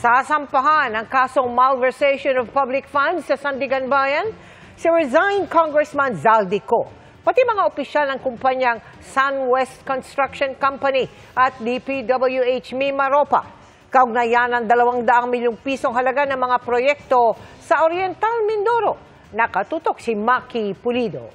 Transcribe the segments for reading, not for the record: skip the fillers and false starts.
Sasampahan ang kasong malversation of public funds sa Sandigan Bayan si resigned Congressman Zaldico, pati mga opisyal ng kumpanyang SunWest Construction Company at DPWH Mimaropa. Kaugnayan ng 200 milyong pisong halaga ng mga proyekto sa Oriental Mindoro. Nakatutok si Maki Pulido.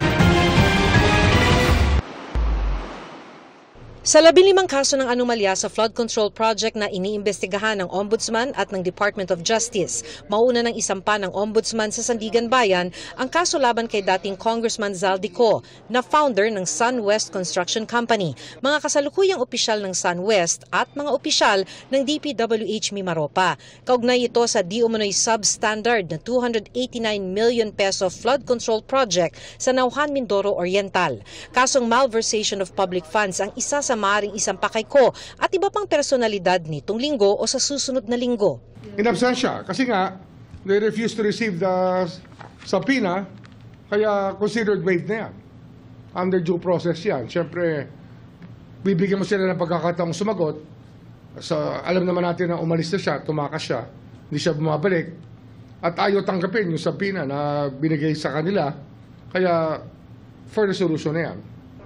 Sa 15 kaso ng anomalya sa flood control project na iniimbestigahan ng Ombudsman at ng Department of Justice, mauna ng isampa ng Ombudsman sa Sandigan Bayan ang kaso laban kay dating Congressman Zaldico na founder ng SunWest Construction Company, mga kasalukuyang opisyal ng SunWest at mga opisyal ng DPWH Mimaropa. Kaugnay ito sa di umano'y substandard na 289 million peso flood control project sa Nauhan, Mindoro Oriental. Kasong malversation of public funds ang isa sa maaaring isampa kay Ko at iba pang personalidad nitong linggo o sa susunod na linggo. In absentia, kasi nga, they refused to receive the subpoena, kaya considered waived na yan. Under due process yan. Siyempre, bibigyan mo sila ng pagkakataong sumagot. Alam naman natin na umalis na siya, tumakas siya, hindi siya bumabalik. At ayaw tanggapin yung subpoena na binigay sa kanila, kaya further solution na yan.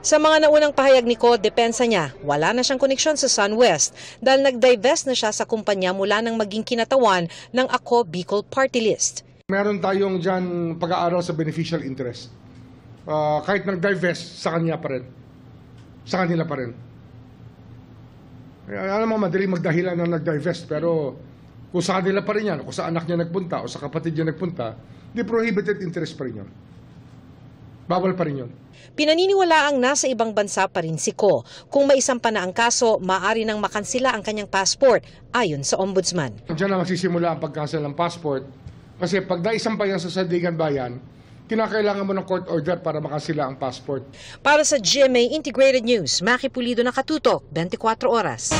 Sa mga naunang pahayag ni Ko, depensa niya, wala na siyang koneksyon sa SunWest dahil nag-divest na siya sa kumpanya mula nang maging kinatawan ng Ako Bicol Party List. Meron tayong dyan pag-aaral sa beneficial interest. Kahit nag-divest, sa kanya pa rin. Sa kanila pa rin. Alam mo, madali magdahilan na nag-divest, pero kung sa kanila pa rin yan, kung sa anak niya nagpunta o sa kapatid niya nagpunta, di prohibited interest pa rin yun. Bawal pa rin yun. Pinaniniwalaang nasa ibang bansa pa rin si Ko. Kung maisampa na ang kaso, maaari nang makansila ang kanyang passport, ayon sa Ombudsman. Diyan na magsisimula ang pagkansel ng passport. Kasi pag naisampa yan sa Sandigan Bayan, kinakailangan mo ng court order para makansila ang passport. Para sa GMA Integrated News, Maki Pulido, Nakatutok, 24 Oras.